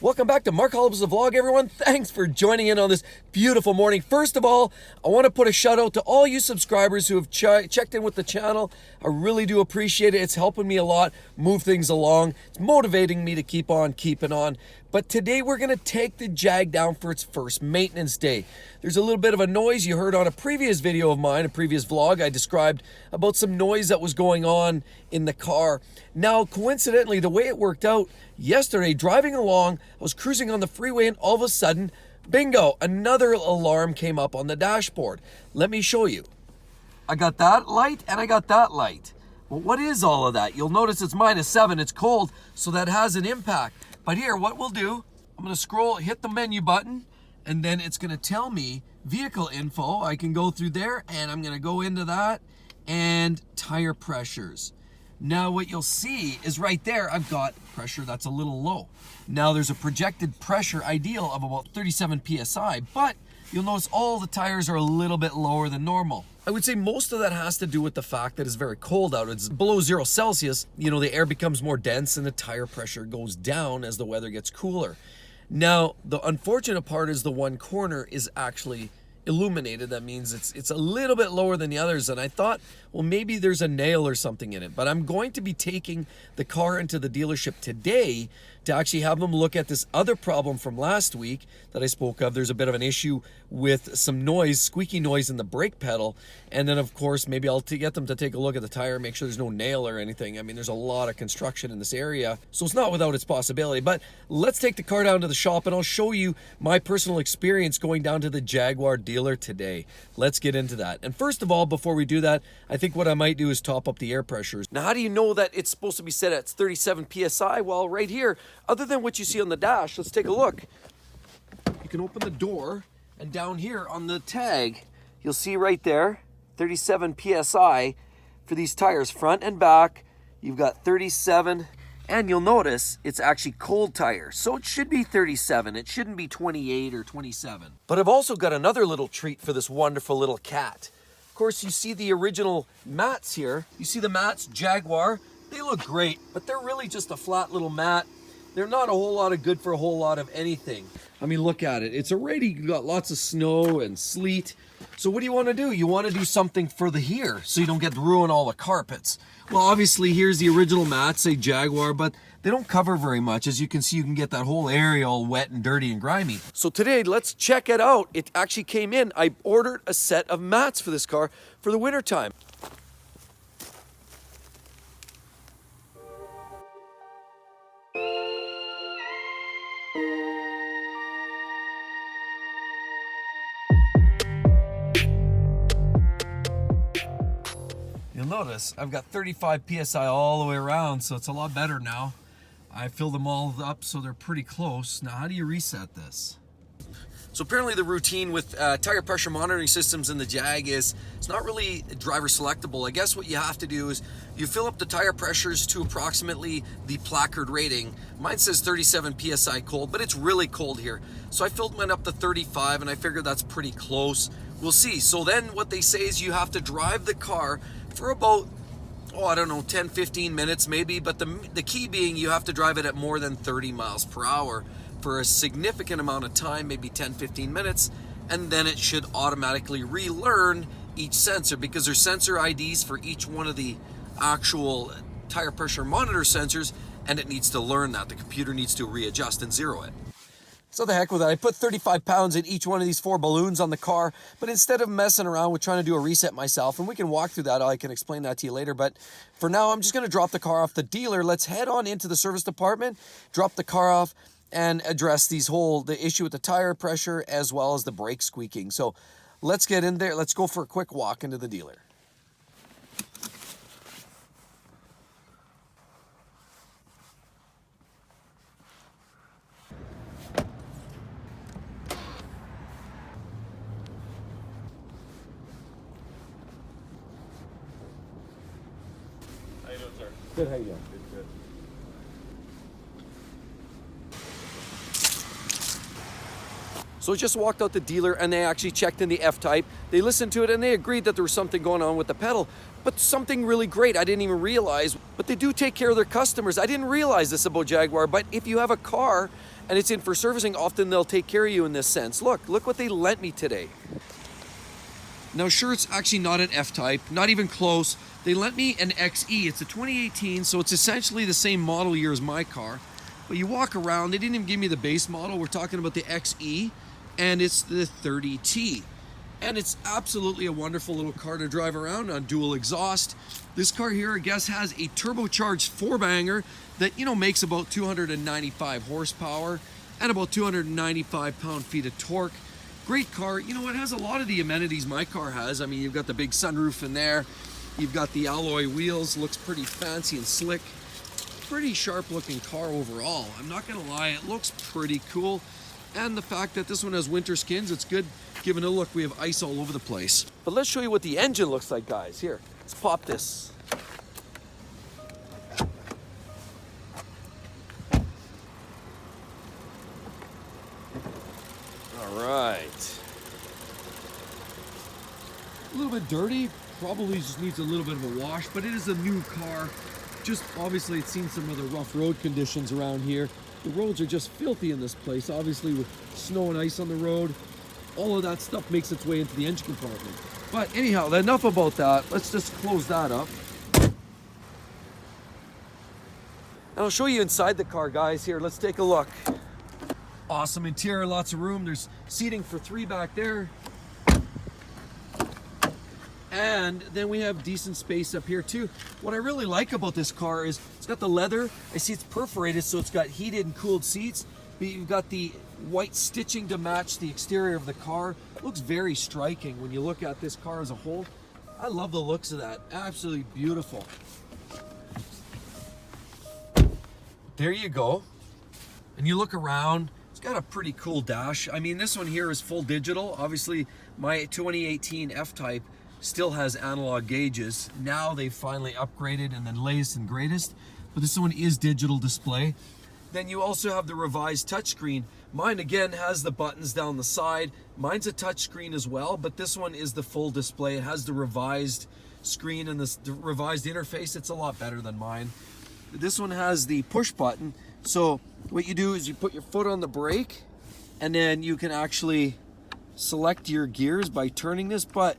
Welcome back to Mark Holub's Vlog, everyone. Thanks for joining in on this beautiful morning. First of all, I want to put a shout out to all you subscribers who have checked in with the channel. I really do appreciate it. It's helping me a lot move things along. It's motivating me to keep on keeping on. But today we're going to take the Jag down for its first maintenance day. There's a little bit of a noise you heard on a previous video of mine, a previous vlog. I described about some noise that was going on in the car. Now, coincidentally, the way it worked out, yesterday, driving along, I was cruising on the freeway and all of a sudden, bingo, another alarm came up on the dashboard. Let me show you. I got that light and I got that light. Well, what is all of that? You'll notice it's -7, it's cold, so that has an impact. But here, what we'll do, I'm gonna scroll, hit the menu button, and then it's gonna tell me vehicle info. I can go through there and I'm gonna go into that and tire pressures. Now what you'll see is right there, I've got pressure that's a little low. Now there's a projected pressure ideal of about 37 PSI, but you'll notice all the tires are a little bit lower than normal. I would say most of that has to do with the fact that it's very cold out. It's below 0 Celsius. You know, the air becomes more dense and the tire pressure goes down as the weather gets cooler. Now, the unfortunate part is the one corner is actually illuminated. That means it's a little bit lower than the others, and I thought, well, maybe there's a nail or something in it. But I'm going to be taking the car into the dealership today to actually have them look at this other problem from last week that I spoke of. There's a bit of an issue with some noise, squeaky noise in the brake pedal, and then of course maybe I'll get them to take a look at the tire, make sure there's no nail or anything. I mean, there's a lot of construction in this area, so it's not without its possibility. But let's take the car down to the shop and I'll show you my personal experience going down to the Jaguar dealer today. Let's get into that. And first of all, before we do that, I think what I might do is top up the air pressures. Now, how do you know that it's supposed to be set at 37 PSI? Well, right here, other than what you see on the dash, let's take a look. You can open the door, and down here on the tag, you'll see right there, 37 PSI for these tires, front and back. You've got 37, and you'll notice it's actually cold tire, so it should be 37. It shouldn't be 28 or 27. But I've also got another little treat for this wonderful little cat. Of course, you see the original mats here. You see the mats, Jaguar. They look great, but they're really just a flat little mat. They're not a whole lot of good for a whole lot of anything. I mean, look at it. It's already got lots of snow and sleet. So what do you want to do? You want to do something for the here so you don't get to ruin all the carpets. Well, obviously, here's the original mats, say Jaguar, but they don't cover very much. As you can see, you can get that whole area all wet and dirty and grimy. So today, let's check it out. It actually came in. I ordered a set of mats for this car for the winter time. You'll notice I've got 35 PSI all the way around, so it's a lot better now. I filled them all up so they're pretty close. Now, how do you reset this? So apparently the routine with tire pressure monitoring systems in the Jag is it's not really driver selectable. I guess what you have to do is you fill up the tire pressures to approximately the placard rating. Mine says 37 PSI cold, but it's really cold here. So I filled mine up to 35 and I figured that's pretty close. We'll see. So then what they say is you have to drive the car for about, I don't know, 10, 15 minutes maybe, but the key being you have to drive it at more than 30 miles per hour for a significant amount of time, maybe 10, 15 minutes, and then it should automatically relearn each sensor because there's sensor IDs for each one of the actual tire pressure monitor sensors, and it needs to learn that. The computer needs to readjust and zero it. So the heck with it. I put 35 pounds in each one of these 4 balloons on the car, but instead of messing around with trying to do a reset myself, and we can walk through that, I can explain that to you later, but for now, I'm just gonna drop the car off the dealer. Let's head on into the service department, drop the car off, and address the issue with the tire pressure as well as the brake squeaking. So let's get in there. Let's go for a quick walk into the dealer. How you doing, sir? Good, how you doing? Good. So I just walked out the dealer and they actually checked in the F Type. They listened to it and they agreed that there was something going on with the pedal, but something really great I didn't even realize. But they do take care of their customers. I didn't realize this about Jaguar, but if you have a car and it's in for servicing, often they'll take care of you in this sense. Look what they lent me today. Now sure, it's actually not an F Type, not even close. They lent me an XE. It's a 2018, so it's essentially the same model year as my car. But you walk around, they didn't even give me the base model. We're talking about the XE, and it's the 30T. And it's absolutely a wonderful little car to drive around on, dual exhaust. This car here, I guess, has a turbocharged four-banger that, makes about 295 horsepower and about 295 pound-feet of torque. Great car. It has a lot of the amenities my car has. I mean, you've got the big sunroof in there. You've got the alloy wheels, looks pretty fancy and slick. Pretty sharp looking car overall. I'm not gonna lie, it looks pretty cool. And the fact that this one has winter skins, it's good. Given a look, we have ice all over the place. But let's show you what the engine looks like, guys. Here, let's pop this. All right. A little bit dirty. Probably just needs a little bit of a wash, but it is a new car. Just obviously it's seen some of the rough road conditions around here. The roads are just filthy in this place, obviously with snow and ice on the road. All of that stuff makes its way into the engine compartment. But anyhow, enough about that. Let's just close that up. And I'll show you inside the car, guys. Here, let's take a look. Awesome interior, lots of room. There's seating for 3 back there. And then we have decent space up here too. What I really like about this car is it's got the leather. I see it's perforated, so it's got heated and cooled seats. But you've got the white stitching to match the exterior of the car. It looks very striking when you look at this car as a whole. I love the looks of that. Absolutely beautiful. There you go. And you look around, it's got a pretty cool dash. I mean, this one here is full digital. Obviously, my 2018 F Type still has analog gauges. Now they've finally upgraded and then latest and greatest, but this one is digital display. Then you also have the revised touchscreen. Mine again has the buttons down the side. Mine's a touchscreen as well, but this one is the full display. It has the revised screen and the revised interface. It's a lot better than mine. This one has the push button. So what you do is you put your foot on the brake and then you can actually select your gears by turning this, but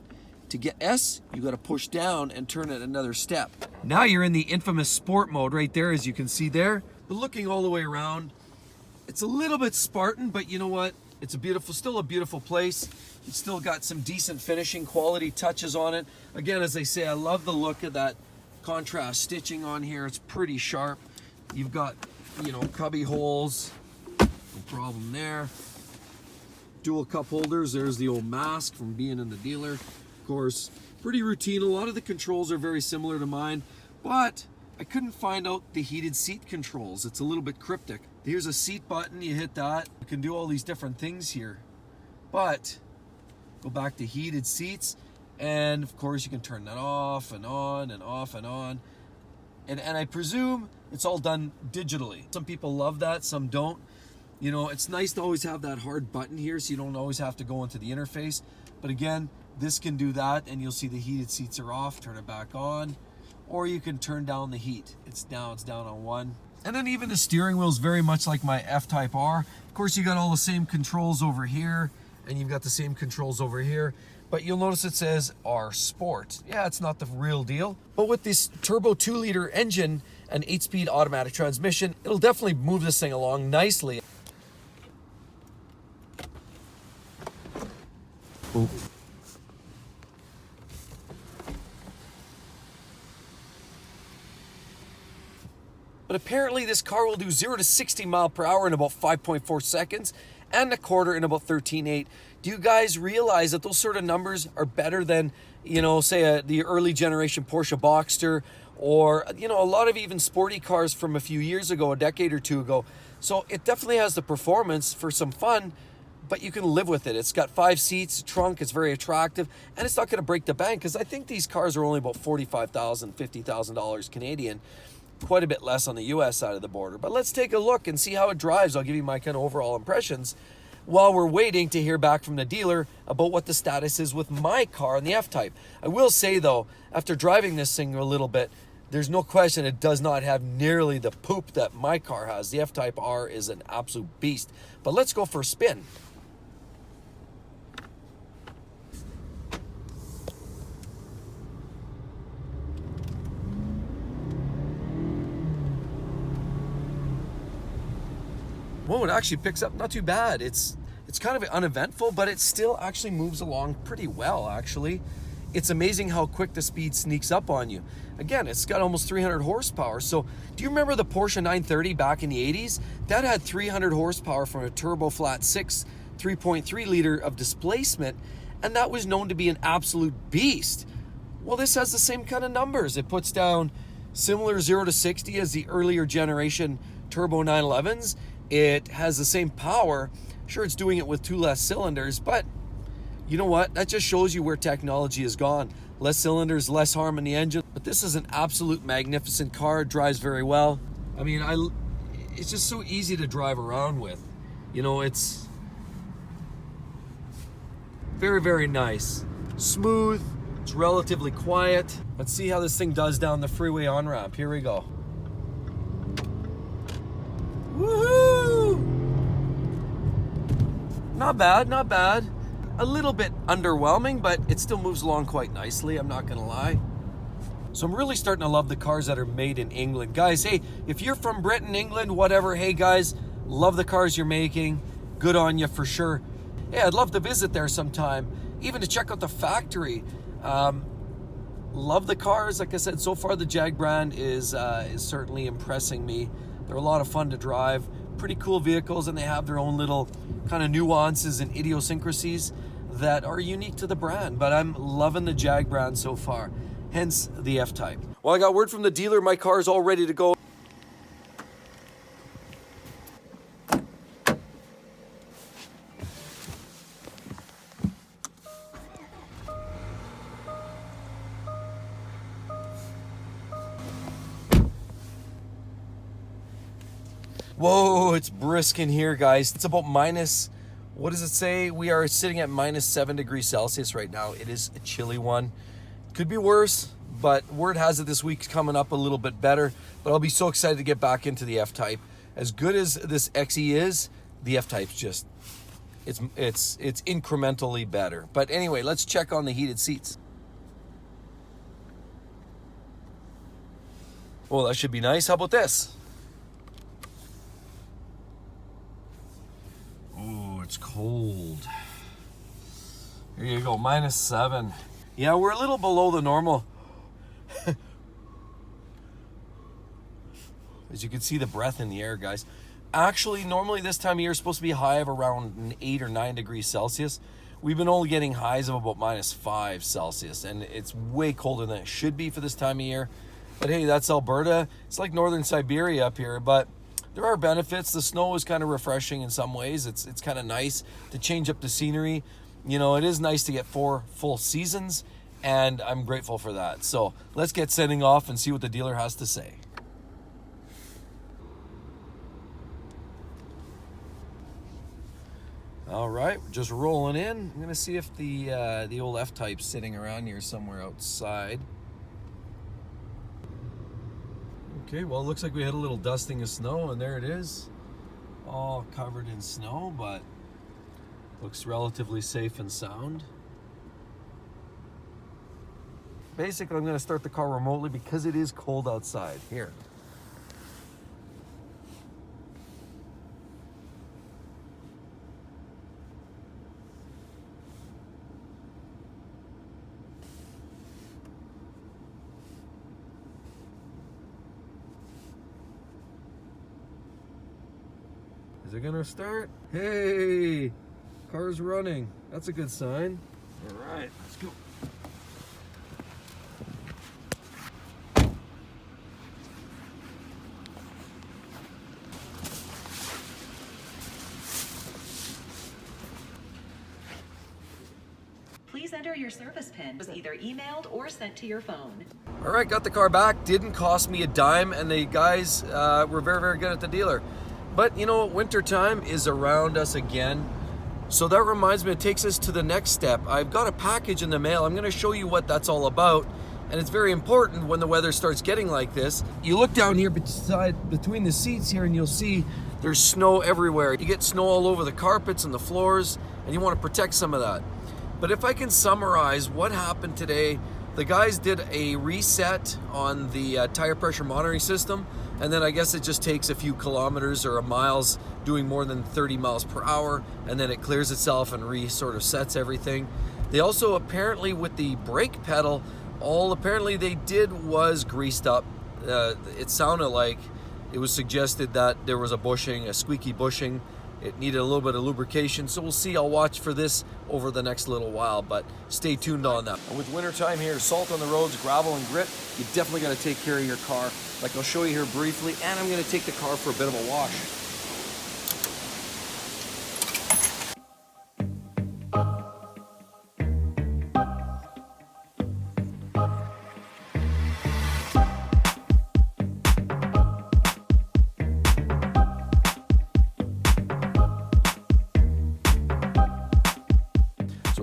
to get S, you got to push down and turn it another step. Now you're in the infamous sport mode right there, as you can see there. But looking all the way around, it's a little bit Spartan, but you know what? It's still a beautiful place. It's still got some decent finishing quality touches on it. Again, as I say, I love the look of that contrast stitching on here. It's pretty sharp. You've got, cubby holes. No problem there. Dual cup holders. There's the old mask from being in the dealer. Of course, pretty routine. A lot of the controls are very similar to mine, but I couldn't find out the heated seat controls. It's a little bit cryptic. Here's a seat button, you hit that. You can do all these different things here. But go back to heated seats, and of course you can turn that off and on and off and on. And I presume it's all done digitally. Some people love that, some don't. It's nice to always have that hard button here so you don't always have to go into the interface. But again, this can do that, and you'll see the heated seats are off. Turn it back on, or you can turn down the heat. It's down on 1. And then even the steering wheel is very much like my F Type R. Of course, you got all the same controls over here, and you've got the same controls over here. But you'll notice it says R Sport. Yeah, it's not the real deal. But with this turbo 2-liter engine and 8-speed automatic transmission, it'll definitely move this thing along nicely. Ooh. But apparently this car will do 0 to 60 miles per hour in about 5.4 seconds and a quarter in about 13.8. Do you guys realize that those sort of numbers are better than, say the early generation Porsche Boxster, or, a lot of even sporty cars from a few years ago, a decade or two ago? So it definitely has the performance for some fun, but you can live with it. It's got 5 seats, trunk, it's very attractive, and it's not going to break the bank, because I think these cars are only about $45,000, $50,000 Canadian, quite a bit less on the US side of the border. But let's take a look and see how it drives. I'll give you my kind of overall impressions. while we're waiting to hear back from the dealer about what the status is with my car in the F Type. I will say though, after driving this thing a little bit, there's no question it does not have nearly the poop that my car has. The F Type R is an absolute beast. But let's go for a spin. Whoa, it actually picks up not too bad. It's kind of uneventful, but it still actually moves along pretty well, actually. It's amazing how quick the speed sneaks up on you. Again, it's got almost 300 horsepower. So do you remember the Porsche 930 back in the 80s? That had 300 horsepower from a turbo flat 6, 3.3 liter of displacement, and that was known to be an absolute beast. Well, this has the same kind of numbers. It puts down similar 0 to 60 as the earlier generation turbo 911s. It has the same power. Sure, it's doing it with 2 less cylinders, but you know what? That just shows you where technology has gone. Less cylinders, less harm in the engine. But this is an absolute magnificent car. It drives very well. I mean, it's just so easy to drive around with. You know, it's very, very nice. Smooth. It's relatively quiet. Let's see how this thing does down the freeway on-ramp. Here we go. Woohoo! Not bad, not bad. A little bit underwhelming, but it still moves along quite nicely, I'm not gonna lie. So I'm really starting to love the cars that are made in England. Guys, hey, if you're from Britain, England, whatever, hey guys, love the cars you're making. Good on you for sure. Hey, I'd love to visit there sometime, even to check out the factory. Love the cars. Like I said, so far the Jag brand is certainly impressing me. They're a lot of fun to drive, pretty cool vehicles, and they have their own little kind of nuances and idiosyncrasies that are unique to the brand. But I'm loving the Jag brand so far, hence the F Type. Well, I got word from the dealer, my car is all ready to go. Whoa, it's brisk in here, guys. It's about minus, what does it say? We are sitting at minus 7 degrees Celsius right now. It is a chilly one. Could be worse, but word has it this week's coming up a little bit better. But I'll be so excited to get back into the F Type. As good as this XE is, the F Type's just, it's incrementally better. But anyway, let's check on the heated seats. Well, that should be nice. How about this? It's cold. Here you go, minus 7. Yeah, we're a little below the normal. As you can see the breath in the air, guys. Actually, normally this time of year is supposed to be a high of around 8 or 9 degrees Celsius. We've been only getting highs of about minus 5 Celsius, and it's way colder than it should be for this time of year. But hey, that's Alberta. It's like northern Siberia up here, but there are benefits. The snow is kind of refreshing in some ways. It's kind of nice to change up the scenery. You know, it is nice to get 4 full seasons, and I'm grateful for that. So let's get setting off and see what the dealer has to say. All right, we're just rolling in. I'm gonna see if the old F Type's sitting around here somewhere outside. Okay, well, it looks like we had a little dusting of snow, and there it is, all covered in snow, but looks relatively safe and sound. Basically, I'm going to start the car remotely because it is cold outside. Here. Is it gonna start? Hey, car's running. That's a good sign. All right, let's go. Please enter your service pin. It was either emailed or sent to your phone. All right, got the car back. Didn't cost me a dime, and the guys were very, very good at the dealer. But you know, winter time is around us again. So that reminds me, it takes us to the next step. I've got a package in the mail. I'm gonna show you what that's all about. And it's very important when the weather starts getting like this. You look down here between the seats here and you'll see there's snow everywhere. You get snow all over the carpets and the floors, and you want to protect some of that. But if I can summarize what happened today, the guys did a reset on the tire pressure monitoring system, and then I guess it just takes a few kilometers or miles doing more than 30 miles per hour, and then it clears itself and sort of sets everything. They also apparently with the brake pedal, all apparently they did was greased up. It sounded like it was suggested that there was a squeaky bushing. It needed a little bit of lubrication, so we'll see. I'll watch for this over the next little while, but stay tuned on that. And with wintertime here, salt on the roads, gravel and grit, you definitely got to take care of your car. Like I'll show you here briefly, and I'm going to take the car for a bit of a wash.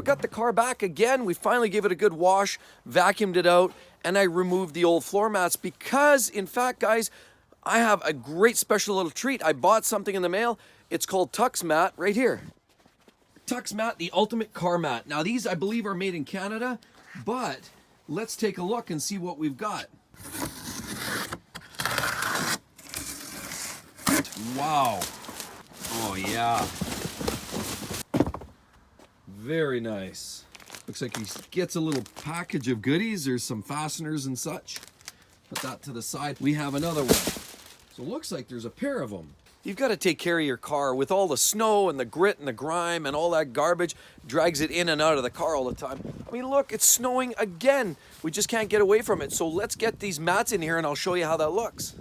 Got the car back again. We finally gave it a good wash, vacuumed it out, and I removed the old floor mats because, in fact, guys, I have a great special little treat. I bought something in the mail. It's called TuxMat right here. TuxMat, the ultimate car mat. Now these, I believe, are made in Canada, but let's take a look and see what we've got. Wow. Oh yeah. Very nice. Looks like he gets a little package of goodies. There's some fasteners and such. Put that to the side. We have another one. So it looks like there's a pair of them. You've got to take care of your car with all the snow and the grit and the grime and all that garbage. Drags it in and out of the car all the time. I mean, look, it's snowing again. We just can't get away from it. So let's get these mats in here and I'll show you how that looks.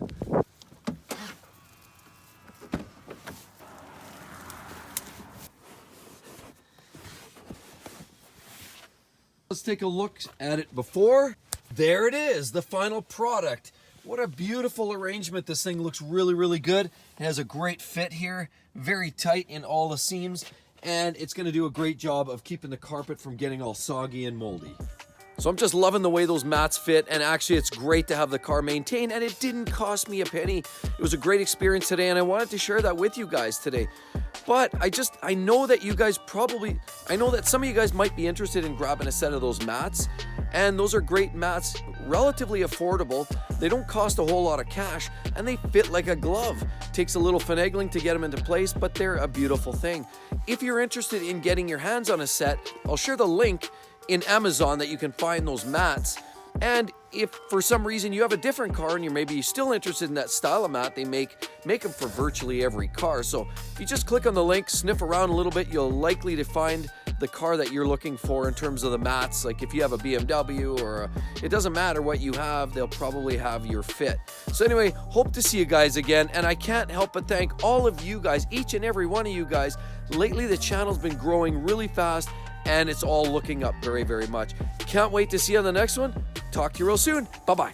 Let's take a look at it before. There it is, the final product. What a beautiful arrangement. This thing looks really, really good. It has a great fit here, very tight in all the seams, and it's gonna do a great job of keeping the carpet from getting all soggy and moldy. So I'm just loving the way those mats fit, and actually it's great to have the car maintained, and it didn't cost me a penny. It was a great experience today, and I wanted to share that with you guys today. But I know that you guys I know that some of you guys might be interested in grabbing a set of those mats, and those are great mats, relatively affordable. They don't cost a whole lot of cash, and they fit like a glove. Takes a little finagling to get them into place, but they're a beautiful thing. If you're interested in getting your hands on a set, I'll share the link in Amazon that you can find those mats. And if for some reason you have a different car and you're maybe still interested in that style of mat, they make them for virtually every car. So if you just click on the link, sniff around a little bit, you'll likely to find the car that you're looking for in terms of the mats. Like if you have a BMW or it doesn't matter what you have, they'll probably have your fit. So anyway, hope to see you guys again. And I can't help but thank all of you guys, each and every one of you guys. Lately, the channel's been growing really fast, and it's all looking up very, very much. Can't wait to see you on the next one. Talk to you real soon. Bye-bye.